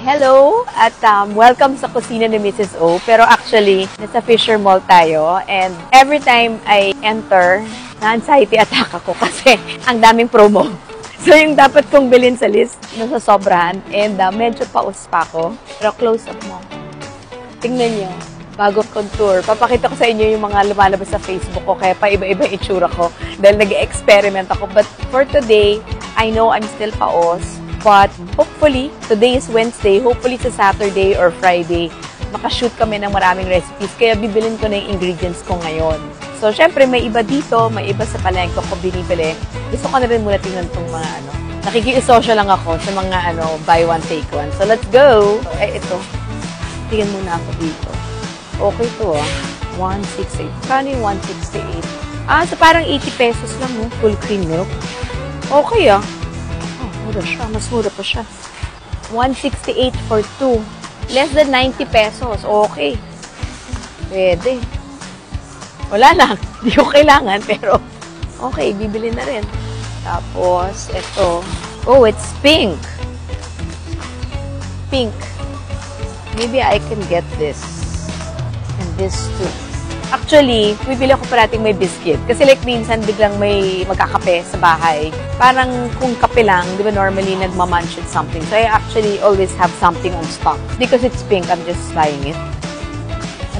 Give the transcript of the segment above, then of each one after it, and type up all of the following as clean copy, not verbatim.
Hello at welcome sa kusina ni Mrs. O. Pero actually, nasa Fisher Mall tayo and every time I enter, na-anxiety attack ako kasi ang daming promo. So yung dapat kong bilhin sa list, nasa sobrahan and medyo paus pa ako. Pero close up mo. Tingnan nyo, bago contour. Papakita ko sa inyo yung mga lumalabas sa Facebook ko kaya pa iba-iba itsura ko dahil nag-experiment ako. But for today, I know I'm still paos. But hopefully, today is Wednesday, hopefully sa Saturday or Friday, makashoot kami ng maraming recipes. Kaya bibilin ko na yung ingredients ko ngayon. So, syempre, may iba dito, may iba sa palengke ko binibili. Gusto ko na rin muna tingnan itong mga nakikisosyo lang ako sa mga buy one, take one. So, let's go! Ito. Tingnan muna ako dito. Okay to 168. Kano yung 168? So parang 80 pesos lang, full cream milk. Okay mura siya. Mas mura pa siya. 168 for 2. Less than 90 pesos. Okay. Pwede. Wala lang. Hindi ko kailangan, pero okay, bibili na rin. Tapos, ito. Oh, it's pink. Pink. Maybe I can get this. And this too. Actually, bibili ako parating may biscuit. Kasi like minsan biglang may magkakape sa bahay. Parang kung kape lang, di ba normally nagmamunch at something. So I actually always have something on stock. Because it's pink, I'm just buying it.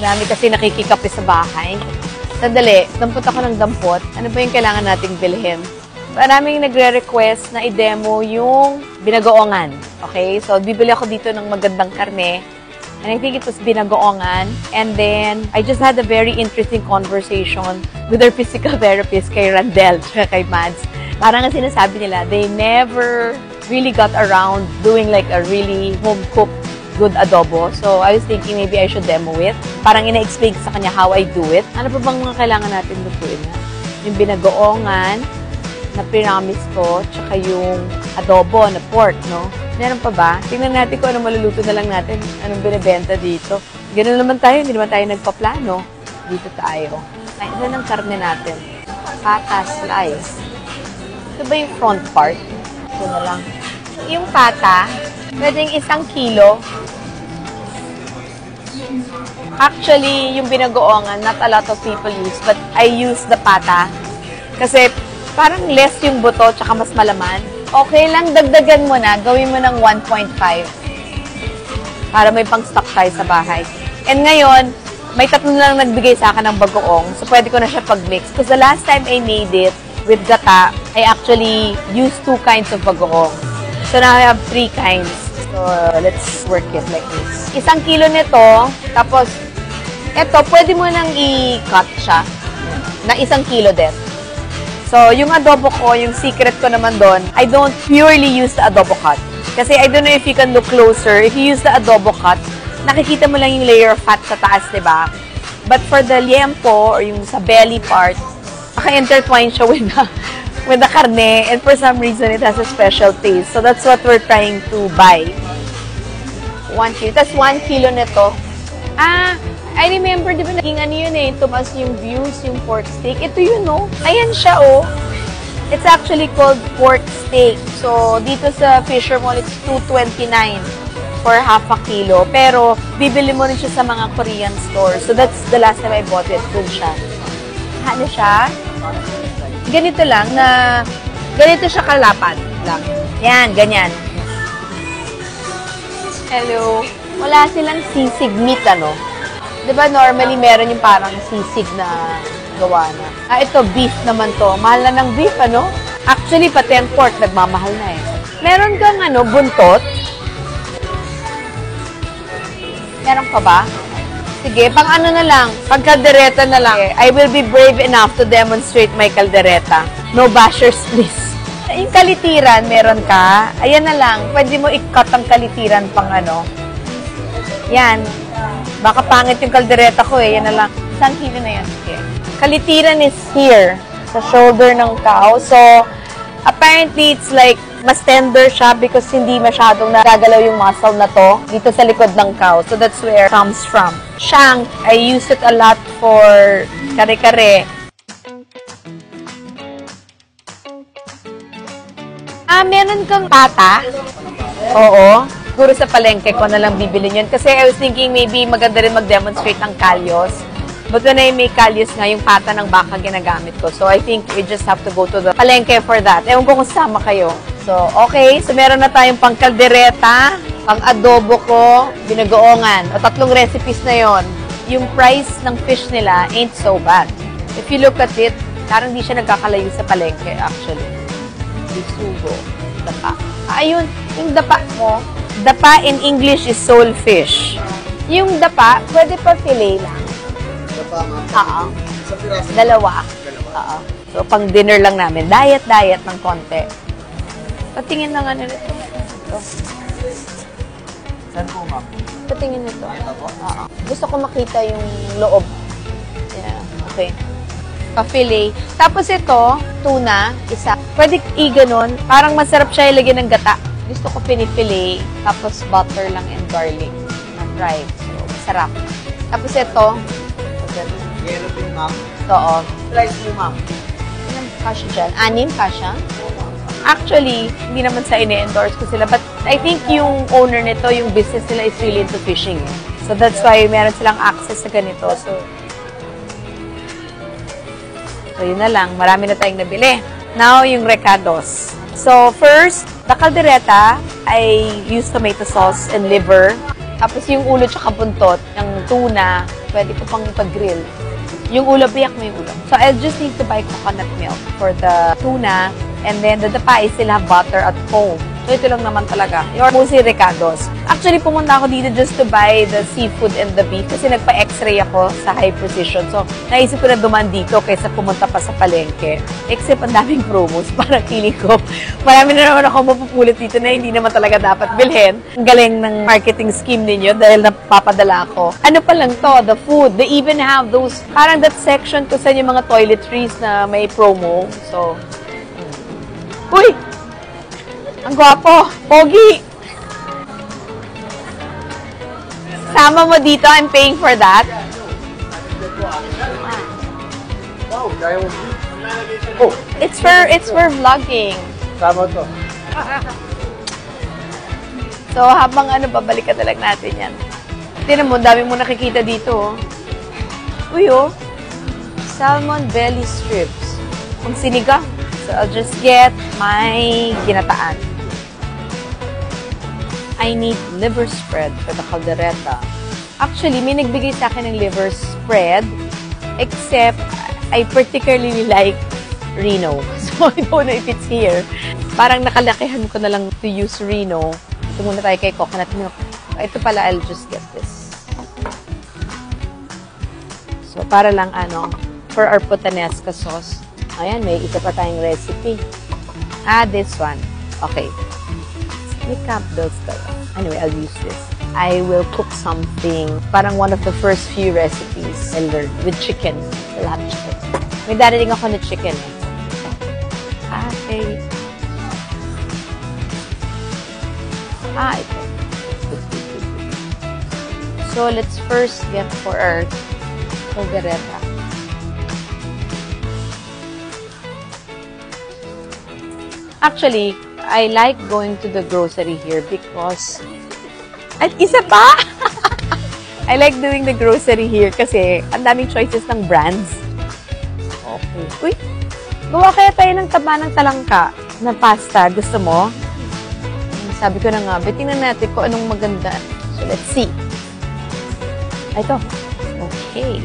Marami kasi nakikikape sa bahay. Sandali, dampot ako ng dampot. Ano ba yung kailangan nating bilhin? Maraming nagre-request na i-demo yung binagoongan. Okay? So bibili ako dito ng magandang karne. And I think it was binagoongan. And then, I just had a very interesting conversation with our physical therapist kay Randel, kay Mads. Parang ang sinasabi nila, they never really got around doing like a really home-cooked good adobo. So, I was thinking maybe I should demo it. Parang ina-explain sa kanya how I do it. Ano pa bang mga kailangan natin lutuin na? Yung binagoongan na pinamis ko, tsaka yung adobo na pork, no? Meron pa ba? Tingnan natin kung ano maluluto na lang natin. Anong binibenta dito. Ganun naman tayo. Hindi naman tayo nagpaplano. Dito tayo. Ay, isa ng karne natin. Pata slice. Ito ba yung front part? Ito na lang. Yung pata, pwedeng 1 kilo. Actually, yung binagoongan, not a lot of people use. But I use the pata. Kasi parang less yung buto, tsaka mas malaman. Okay lang, dagdagan mo na. Gawin mo ng 1.5. Para may pang-stock tayo sa bahay. And ngayon, may 3 lang nagbigay sa akin ng bagoong. So, pwede ko na siya pag-mix. Because the last time I made it with gata, I actually used 2 kinds of bagoong. So, now I have 3 kinds. So, let's work it like this. 1 kilo nito. Tapos, eto, pwede mo nang i-cut siya. Na 1 kilo din. So, yung adobo ko, yung secret ko naman doon, I don't purely use the adobo cut. Kasi I don't know if you can look closer. If you use the adobo cut, nakikita mo lang yung layer of fat sa taas, diba? But for the liempo, or yung sa belly part, naka-intertwine siya with the karne. And for some reason, it has a special taste. So, that's what we're trying to buy. 1 kilo. Tapos 1 kilo nito. I remember, di ba, naging yun tumas yung views, yung pork steak. Ito yun, Ayan siya, It's actually called pork steak. So, dito sa Fisher Mall, it's $2.29 for half a kilo. Pero, bibili mo rin siya sa mga Korean stores. So, that's the last time I bought it. Doon siya. Ano siya? Ganito lang ganito siya kalapad lang. Yan, ganyan. Hello. Wala silang sisig meat, Diba normally meron yung parang sisig na gawa na. Ito beef naman to. Mahal na ng beef, Actually, pati ang pork, nagmamahal na Meron kang buntot. Meron pa ba? Sige, pang na lang. Pang kaldereta na lang. I will be brave enough to demonstrate my kaldereta. No bashers, please. Yung kalitiran, meron ka. Ayan na lang. Pwede mo i-cut ang kalitiran pang Yan. Baka pangit yung kaldereta ko Yan na lang. 1 kilo na yan. Okay. Kalitiran is here. Sa shoulder ng cow. So, apparently, it's like, mas tender siya because hindi masyadong nagagalaw yung muscle na to dito sa likod ng cow. So, that's where it comes from. Shank, I use it a lot for kare-kare. Meron kang pata. Oo. Siguro sa palengke ko na lang bibili yun. Kasi I was thinking maybe maganda rin mag-demonstrate ng kalyos. But when I make kalyos nga, yung pata ng baka ginagamit ko. So I think we just have to go to the palengke for that. Ewan ko kung sama kayo. So, okay. So meron na tayong pang kaldereta, pang adobo ko, binagoongan. O 3 recipes na yon. Yung price ng fish nila ain't so bad. If you look at it, parang di siya nagkakalayo sa palengke actually. Bisugo, dapa. Ayun, yung dapa mo, dapa in English is sole fish. Yung dapa, pwede pa fillet lang. Dapa, ma'am. Oo. Sa piraso. Dalawa. Oo. So, pang dinner lang namin. Diet ng konti. Patingin na nga nito. Ito. Saan po, ma'am? Patingin nito. Ito po? Oo. Gusto ko makita yung loob. Yeah, okay. Pa-fillet. Tapos ito, tuna, isa. Pwede i-ganon. Parang masarap siya ilagyan ng gata. Gusto ko pinifilet. Tapos butter lang and garlic na fried. So, masarap. Tapos ito. Yellow po, ma'am. Oo. Price po, ma'am. Ilang kasha dyan? 6 kasha? Actually, hindi naman sa ini-endorse ko sila. But I think yung owner nito, yung business nila is really into fishing. So that's why meron silang access sa ganito. So yun na lang. Marami na tayong nabili. Now, yung recados. So first, the caldereta, I use tomato sauce and liver. Tapos yung ulo tsaka buntot ng tuna, pwede ko pang ipag-grill. Yung ulo, biyak mo yung ulo. So I'll just need to buy coconut milk for the tuna. And then, the dapa is still have butter at home. So, ito lang naman talaga. Yung mostly recados. Actually, pumunta ako dito just to buy the seafood and the beef kasi nagpa-x-ray ako sa High Precision. So, naisip ko na duman dito kaysa pumunta pa sa palengke. Except, ang daming promos. Parang feeling ko, marami na naman ako mapupulot dito na hindi naman talaga dapat bilhin. Ang galing ng marketing scheme ninyo dahil napapadala ako. Ano pa lang to, the food. They even have those, parang that section kung saan yung mga toiletries na may promo. So, uy! Ang gwapo! Pogi! Sama mo dito, I'm paying for that. Wow, dahil mo. Oh, It's for vlogging. sama to. So, habang babalikan na lang natin yan. Tignan mo, dami mo nakikita dito. Uy, oh. Salmon belly strips. Ang sinigang. So, I'll just get my ginataan. I need liver spread for the caldereta. Actually, may nagbigay sa akin ng liver spread, except I particularly like Reno. So, I don't know if it's here. Parang nakalakihan ko na lang to use Reno. Ito muna tayo kay coconut milk. Ito pala, I'll just get this. So, para lang for our puttanesca sauce. Ayan, may isa pa tayong recipe. This one. Okay. May camp bills tayo. Anyway, I'll use this. I will cook something. Parang one of the first few recipes I learned with chicken. I'll have chicken. May darating ako na chicken. Okay. Ito. So, let's first get for our caldereta. Actually, I like going to the grocery here because... At isa pa! I like doing the grocery here kasi ang daming choices ng brands. Okay. Uy! Gawa kaya tayo ng taba ng talangka na pasta. Gusto mo? Sabi ko na nga, tingnan natin kung anong maganda. So, let's see. Ito. Okay.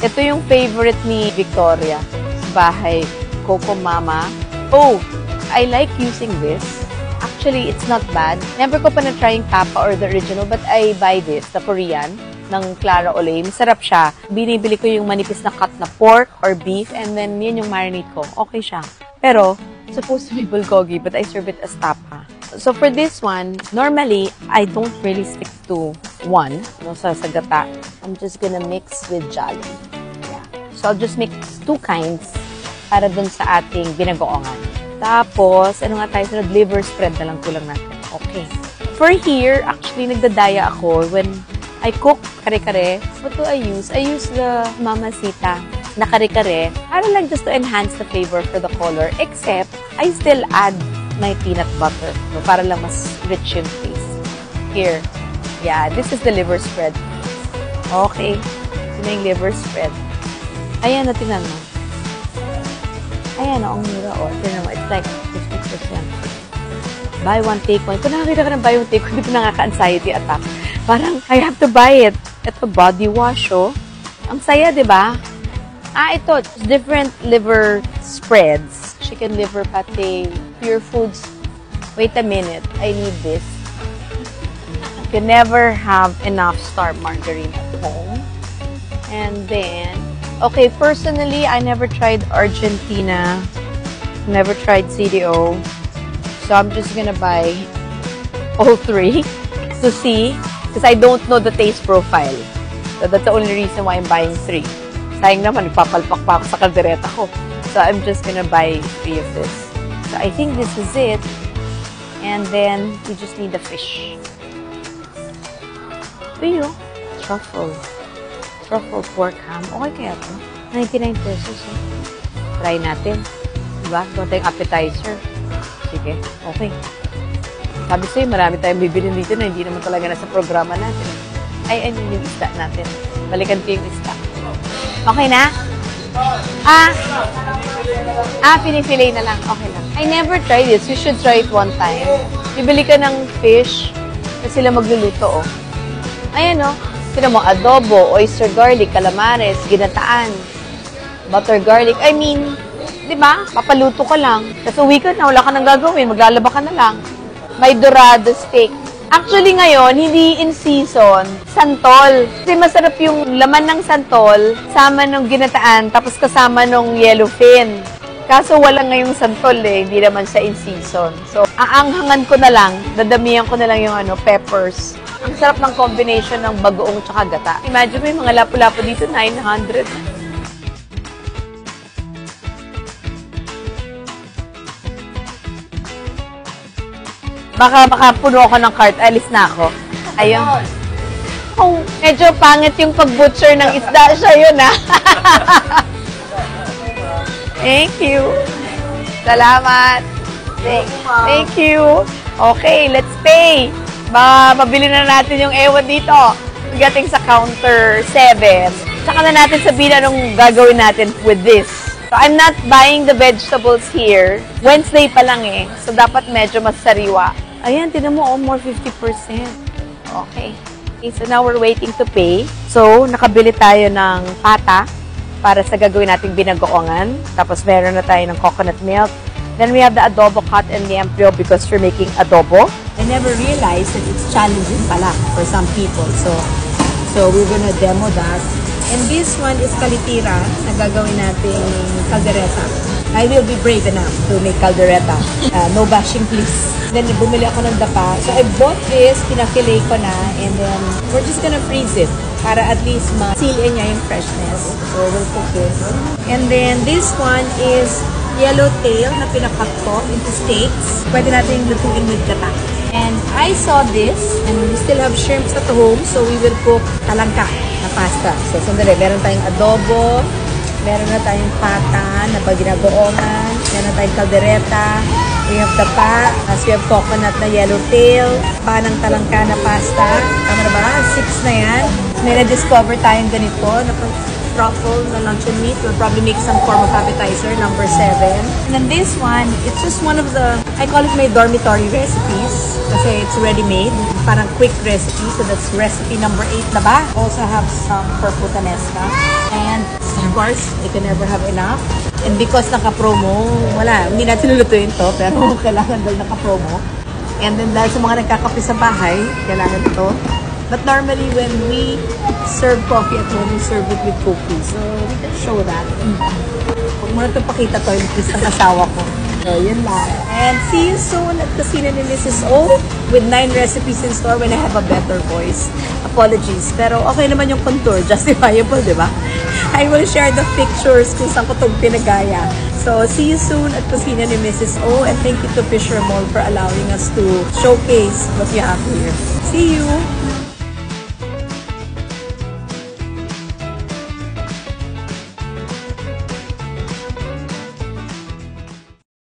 Ito yung favorite ni Victoria sa bahay. Coco Mama. Oh! I like using this. Actually, it's not bad. Never ko pa na-try yung Kappa or the original, but I buy this, the Korean, ng Clara Olay. Masarap siya. Binibili ko yung manipis na cut na pork or beef, and then yun yung marinade ko. Okay siya. Pero, supposed to be bulgogi, but I serve it as tapa. So, for this one, normally, I don't really stick to one, sa gata. I'm just gonna mix with Jolly. Yeah. So, I'll just mix 2 kinds para dun sa ating binagoongan. Tapos, ano nga tayo sunod? Liver spread na lang kulang natin. Okay. For here, actually, nagdadaya ako when I cook kare-kare. What do I use? I use the Mamacita na kare-kare. Para lang just to enhance the flavor for the color. Except, I still add my peanut butter. No, para lang mas rich yung taste. Here. Yeah, this is the liver spread. Okay. Ito na yung liver spread. Ayan, tingnan mo. Ayan, ang mura, tingnan mo, it's like 50%. Buy one, take one. Kung nakakita ka ng buy one, take one, hindi ko nakaka-anxiety attack. Parang, I have to buy it. Ito, body wash, Ang saya, di ba? Ito, different liver spreads. Chicken liver pate, Pure Foods. Wait a minute, I need this. You can never have enough star margarine at home. And then, okay, personally, I never tried Argentina. Never tried CDO. So I'm just gonna buy all three to see. Because I don't know the taste profile. So that's the only reason why I'm buying 3. Sayang naman, ipapalpak pa ako sa kaldereta ko. So I'm just gonna buy 3 of this. So I think this is it. And then, we just need the fish. Ito yun. Truffle. Truffle pork ham. Okay kaya ito? 99 pesos. Try natin. Diba? Ito tayong appetizer. Sige. Okay. Sabi sa'yo, marami tayong bibilin dito na hindi naman talaga nasa programa natin. Ay, yung isda natin. Balikan ko yung isda. Okay na? Pinifilay na lang. Okay lang. I never tried this. You should try it one time. Bibili ka ng fish na sila magluluto, Ayan, Sila mo, adobo, oyster garlic, calamares, ginataan, butter garlic. I mean, di ba? Papaluto ka lang. Tapos uwi ka na, wala ka nang gagawin. Maglalaba ka na lang. May dorado steak. Actually ngayon, hindi in season, santol. Kasi masarap yung laman ng santol, sama ng ginataan, tapos kasama ng yellowfin. Kaso wala ngayong santol hindi naman siya in season. So, aanghangan ko na lang, dadamihan ko na lang yung peppers. Ang sarap ng combination ng bagoong tsaka gata. Imagine mo yung mga lapu-lapu dito, 900. Baka puno ako ng cart. Alis na ako. Ayun. Oh, medyo pangit yung pag-butcher ng isda. Siya yun, Thank you. Salamat. Thank you. Okay, let's pay. Mabili na natin yung ewan dito. Pagdating sa counter 7. Saka na natin sabihin anong gagawin natin with this. So, I'm not buying the vegetables here. Wednesday pa lang So, dapat medyo mas sariwa. Ayan, tinan mo, more 50%. Okay. So, now we're waiting to pay. So, nakabili tayo ng pata para sa gagawin nating binagoongan. Tapos, meron na tayo ng coconut milk. Then, we have the adobo cut and the liempyo because we're making adobo. I never realized that it's challenging pala for some people. So we're gonna demo that. And this one is kalitira na gagawin natin caldereta. I will be brave enough to make caldereta. No bashing, please. Then, bumili ako ng dapa. So, I bought this, pinafilay ko na, and then, we're just gonna freeze it para at least ma-seal niya yung freshness. So, we'll cook it. And then, this one is yellowtail na pinakat ko into steaks. Pwede natin lutuin with gata. And I saw this, and we still have shrimps at home, so we will cook talangka na pasta. So, sandali, meron tayong adobo, meron na tayong pata na paginagoongan, meron na tayong caldereta, we have tapa, as we have coconut na yellowtail, panang talangka na pasta. Tama na ba? 6 na yan. May na-discover tayong ganito na truffle na luncheon meat. We'll probably make some form of appetizer, number 7. And then this one, it's just one of the, I call it my dormitory recipes kasi it's ready-made. Parang quick recipe. So that's recipe number 8 na ba? Also have some for putanesca. And Star Wars, I can never have enough. And because naka-promo, wala, hindi natin lulutuin to, pero kailangan dahil naka-promo. And then dahil sa mga nagkakape sa bahay, kailangan ito. But normally, when we serve coffee at home, we serve it with cookies. So, we can show that. Huwag mo na ito pakita to, yung list ng asawa ko. So, yun lang. And see you soon at Kusina ni Mrs. O with 9 recipes in store when I have a better voice. Apologies. Pero okay naman yung contour. Justifiable, di ba? I will share the pictures kung saan ko itong pinagaya. So, see you soon at Kusina ni Mrs. O. And thank you to Fisher Mall for allowing us to showcase what we have here. See you!